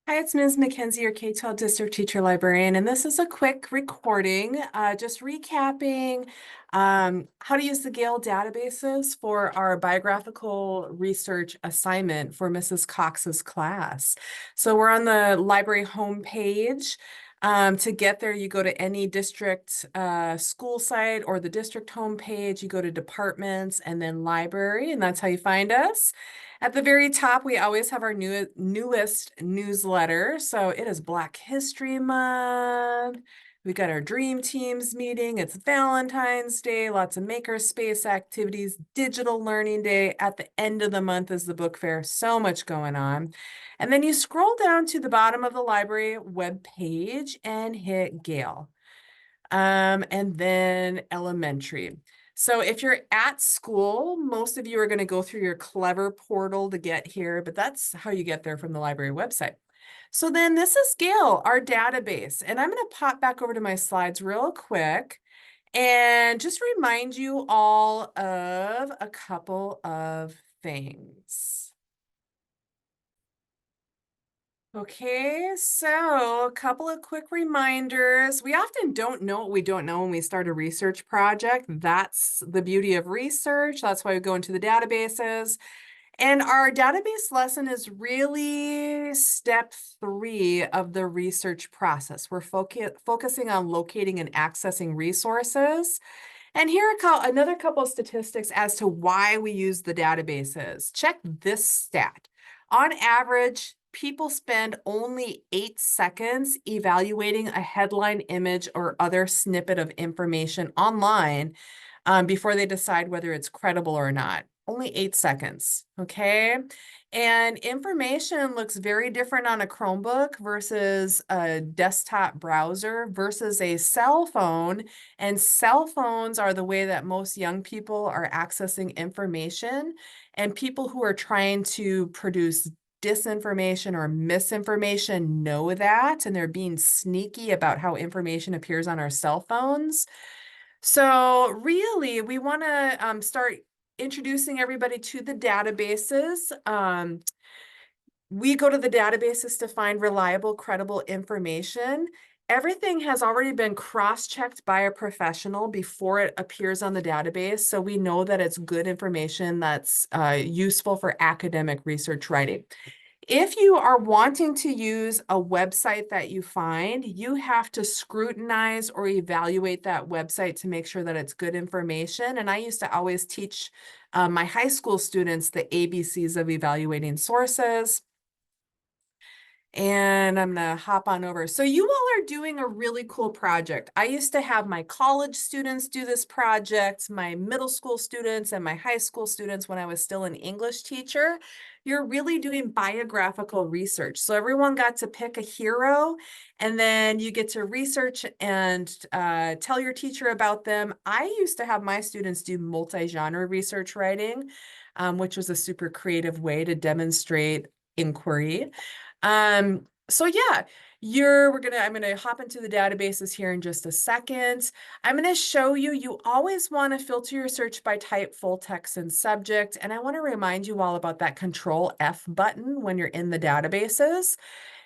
Hi, it's Ms. Mackenzie, your K-12 District Teacher Librarian, and this is a quick recording, just recapping how to use the Gale databases for our biographical research assignment for Mrs. Cox's class. So we're on the library homepage. To get there, you go to any district school site or the district homepage. You go to departments and then library, and that's how you find us. At the very top, we always have our newest newsletter. So it is Black History Month. We got our Dream Teams meeting. It's Valentine's Day, lots of makerspace activities, Digital Learning Day. At the end of the month is the book fair. So much going on. And then you scroll down to the bottom of the library webpage and hit Gale. And then elementary. So if you're at school, most of you are going to go through your Clever portal to get here, but that's how you get there from the library website. So then this is Gale, our database. And I'm going to pop back over to my slides real quick and just remind you all of a couple of things. Okay, so a couple of quick reminders. We often don't know what we don't know when we start a research project. That's the beauty of research. That's why we go into the databases. And our database lesson is really step 3 of the research process. We're focusing on locating and accessing resources. And here are another couple of statistics as to why we use the databases. Check this stat. On average, people spend only 8 seconds evaluating a headline, image, or other snippet of information online before they decide whether it's credible or not. Only 8 seconds, okay? And information looks very different on a Chromebook versus a desktop browser versus a cell phone. And cell phones are the way that most young people are accessing information. And people who are trying to produce disinformation or misinformation know that, and they're being sneaky about how information appears on our cell phones. So really, we want to start introducing everybody to the databases. We go to the databases to find reliable, credible information. Everything has already been cross-checked by a professional before it appears on the database, so we know that it's good information that's useful for academic research writing. If you are wanting to use a website that you find, you have to scrutinize or evaluate that website to make sure that it's good information. And I used to always teach my high school students the ABCs of evaluating sources. And I'm gonna hop on over. So you all are doing a really cool project. I used to have my college students do this project, my middle school students and my high school students when I was still an English teacher. You're really doing biographical research. So everyone got to pick a hero and then you get to research and tell your teacher about them. I used to have my students do multi-genre research writing, which was a super creative way to demonstrate inquiry. So yeah, I'm gonna hop into the databases here in just a second. I'm gonna show you, you always want to filter your search by type, full text, and subject. And I want to remind you all about that Control F button when you're in the databases.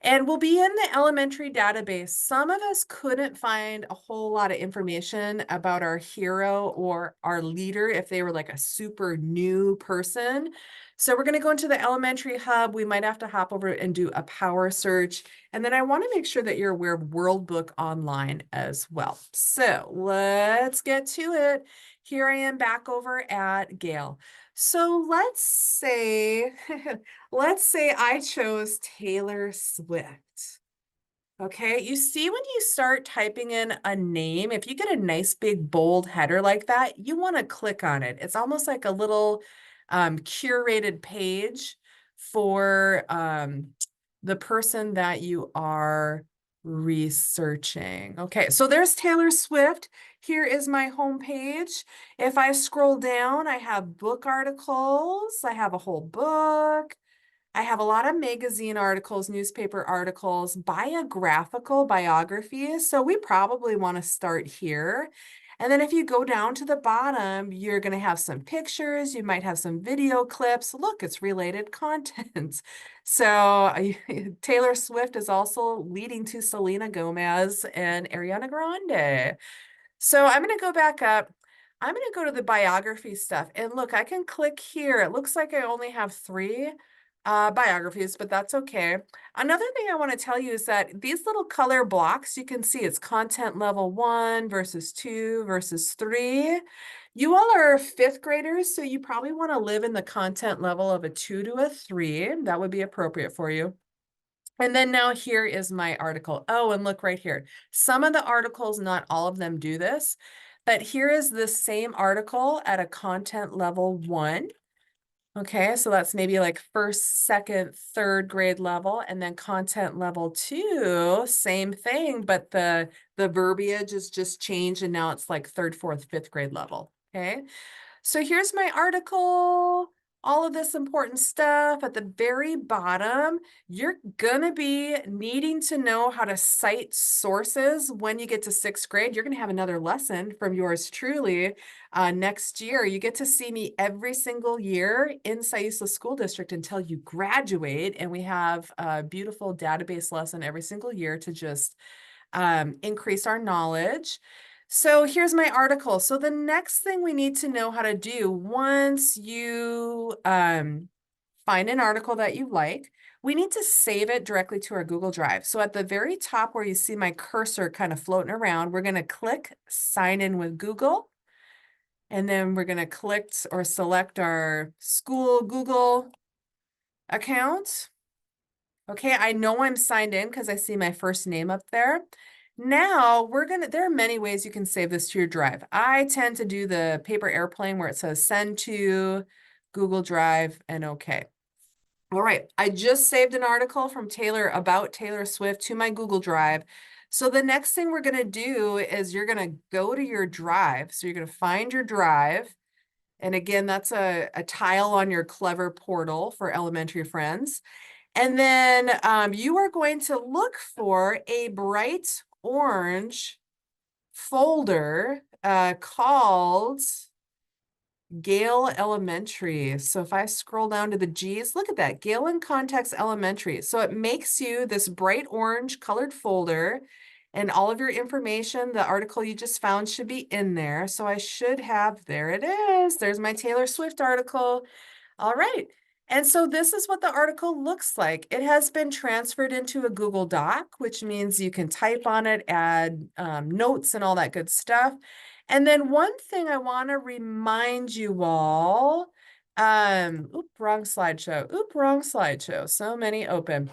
And we'll be in the elementary database. Some of us couldn't find a whole lot of information about our hero or our leader if they were like a super new person. So we're going to go into the elementary hub. We might have to hop over and do a power search. And then I want to make sure that you're aware of World Book Online as well. So let's get to it. Here I am back over at Gale. So let's say let's say I chose Taylor Swift. Okay, you see when you start typing in a name, if you get a nice big bold header like that, you want to click on it. It's almost like a little curated page for the person that you are researching. Okay, so there's Taylor Swift. Here is my homepage. If I scroll down, I have book articles. I have a whole book. I have a lot of magazine articles, newspaper articles, biographical biographies. So we probably want to start here. And then if you go down to the bottom, you're going to have some pictures. You might have some video clips. Look, it's related content. So Taylor Swift is also leading to Selena Gomez and Ariana Grande. So I'm going to go back up. I'm going to go to the biography stuff. And look, I can click here. It looks like I only have 3 biographies, but that's okay. Another thing I want to tell you is that these little color blocks, you can see it's content level 1 versus 2 versus 3. You all are 5th graders, so you probably want to live in the content level of a 2 to a 3. That would be appropriate for you. And then now here is my article. Oh, and look right here. Some of the articles, not all of them do this, but here is the same article at a content level 1. Okay, so that's maybe like 1st, 2nd, 3rd grade level, and then content level 2, same thing, but the verbiage is just changed and now it's like 3rd, 4th, 5th grade level. Okay. So here's my article, all of this important stuff. At the very bottom, you're gonna be needing to know how to cite sources when you get to 6th grade. You're gonna have another lesson from yours truly next year. You get to see me every single year in Siuslaw School District until you graduate. And we have a beautiful database lesson every single year to just increase our knowledge. So here's my article. So the next thing we need to know how to do once you find an article that you like, we need to save it directly to our Google Drive. So at the very top where you see my cursor kind of floating around, we're going to click sign in with Google. And then we're going to click or select our school Google account. Okay, I know I'm signed in because I see my first name up there. Now there are many ways you can save this to your drive. I tend to do the paper airplane where it says send to Google Drive and okay. All right, I just saved an article from Taylor about Taylor Swift to my Google Drive. So the next thing we're gonna do is you're gonna go to your drive. So you're gonna find your drive. And again, that's a tile on your Clever portal for elementary friends. And then you are going to look for a bright orange folder called Gale Elementary. So if I scroll down to the G's, look at that, Gale in Context Elementary. So it makes you this bright orange colored folder and all of your information, the article you just found should be in there. So I should have, there it is. There's my Taylor Swift article. All right. And so this is what the article looks like. It has been transferred into a Google Doc, which means you can type on it, add notes and all that good stuff. And then one thing I want to remind you all, wrong slideshow. So many open.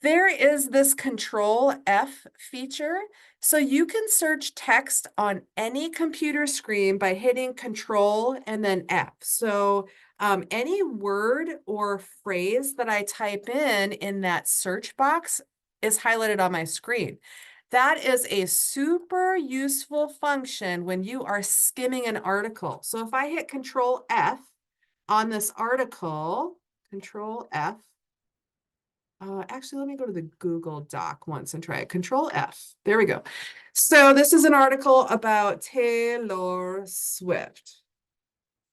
There is this Control F feature. So you can search text on any computer screen by hitting Control and then F. So any word or phrase that I type in that search box is highlighted on my screen. That is a super useful function when you are skimming an article. So if I hit Control F on this article, Control F, actually, let me go to the Google Doc once and try it. Control F. There we go. So this is an article about Taylor Swift.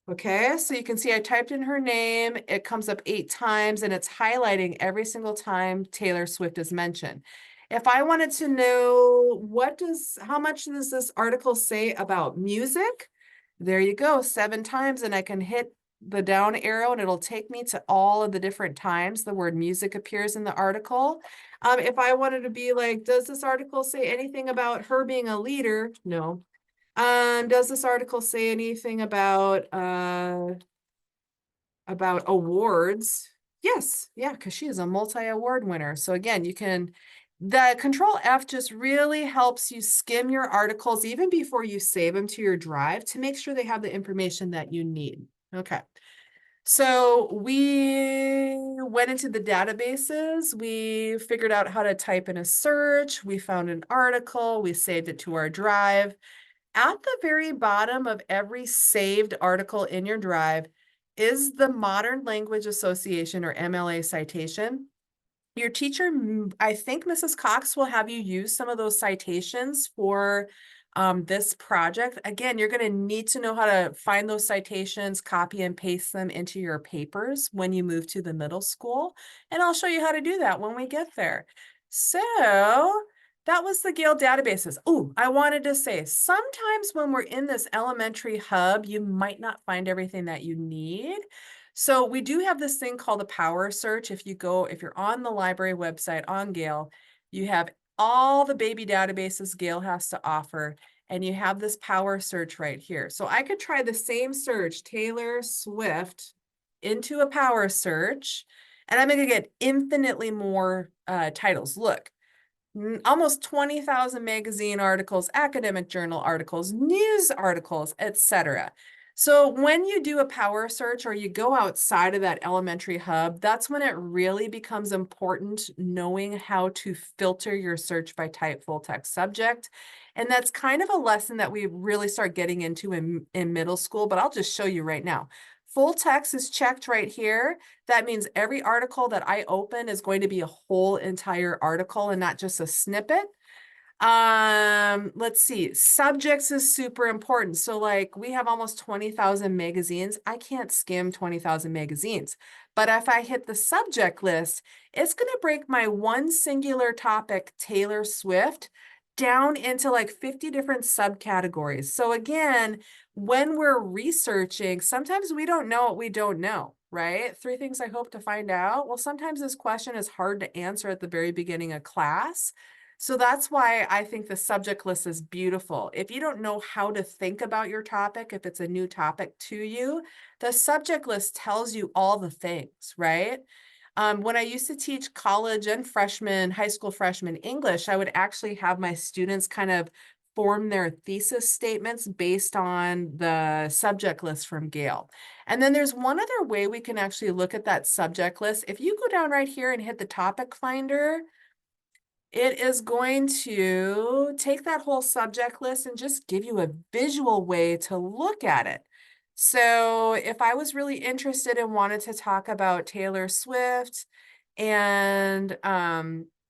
Okay, so you can see I typed in her name. It comes up 8 times and it's highlighting every single time Taylor Swift is mentioned. If I wanted to know how much does this article say about music? There you go, 7 times, and I can hit the down arrow and it'll take me to all of the different times the word music appears in the article. If I wanted to be like, does this article say anything about her being a leader? No. Does this article say anything about awards? Yes, yeah, because she is a multi-award winner. So again, the Control F just really helps you skim your articles even before you save them to your drive to make sure they have the information that you need. Okay. So we went into the databases, we figured out how to type in a search, we found an article, we saved it to our drive. At the very bottom of every saved article in your drive is the Modern Language Association or MLA citation. Your teacher, I think Mrs. Cox will have you use some of those citations for this project. Again, you're going to need to know how to find those citations, copy and paste them into your papers when you move to the middle school. And I'll show you how to do that when we get there. So that was the Gale databases. Oh, I wanted to say, sometimes when we're in this elementary hub, you might not find everything that you need. So we do have this thing called a power search. If you're on the library website on Gale, you have all the baby databases Gale has to offer, and you have this power search right here. So I could try the same search, Taylor Swift, into a power search, and I'm going to get infinitely more titles. Look, almost 20,000 magazine articles, academic journal articles, news articles, etc. So when you do a power search or you go outside of that elementary hub, that's when it really becomes important knowing how to filter your search by type, full text, subject. And that's kind of a lesson that we really start getting into in middle school, but I'll just show you right now. Full text is checked right here. That means every article that I open is going to be a whole entire article and not just a snippet. Let's see. Subjects is super important. So like we have almost 20,000 magazines. I can't skim 20,000 magazines. But if I hit the subject list, it's going to break my one singular topic, Taylor Swift, down into like 50 different subcategories. So again, when we're researching, sometimes we don't know what we don't know, right? 3 things I hope to find out. Well, sometimes this question is hard to answer at the very beginning of class. So that's why I think the subject list is beautiful. If you don't know how to think about your topic, if it's a new topic to you, the subject list tells you all the things, right? When I used to teach college and high school freshman English, I would actually have my students kind of form their thesis statements based on the subject list from Gale. And then there's one other way we can actually look at that subject list. If you go down right here and hit the topic finder, it is going to take that whole subject list and just give you a visual way to look at it. So if I was really interested and wanted to talk about Taylor Swift and,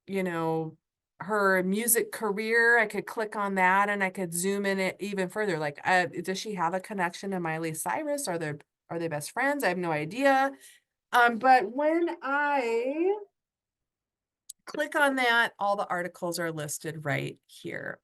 you know, her music career, I could click on that and I could zoom in it even further. Like, does she have a connection to Miley Cyrus? Are they best friends? I have no idea. But when I click on that, all the articles are listed right here.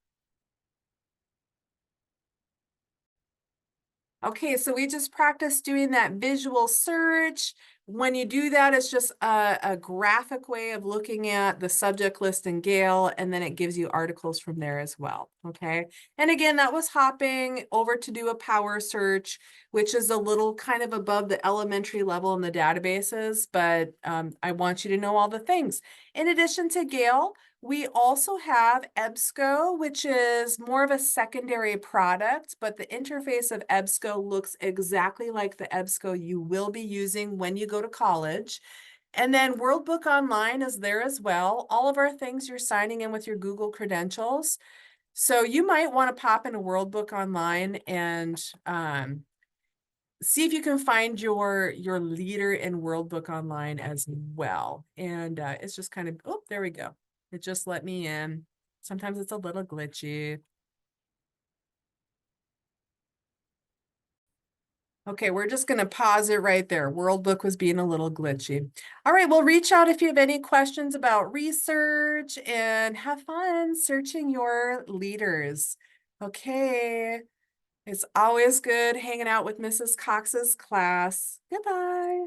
Okay, so we just practiced doing that visual search. When you do that, it's just a graphic way of looking at the subject list in Gale, and then it gives you articles from there as well, okay? And again, that was hopping over to do a power search, which is a little kind of above the elementary level in the databases, but I want you to know all the things. In addition to Gale, we also have EBSCO, which is more of a secondary product, but the interface of EBSCO looks exactly like the EBSCO you will be using when you go to college. And then World Book Online is there as well. All of our things you're signing in with your Google credentials. So you might want to pop in a World Book Online and see if you can find your leader in World Book Online as well. And it's just kind of, oh, there we go. It just let me in. Sometimes it's a little glitchy. Okay, we're just going to pause it right there. World Book was being a little glitchy. All right, well, reach out if you have any questions about research and have fun searching your leaders. Okay, it's always good hanging out with Mrs. Cox's class. Goodbye.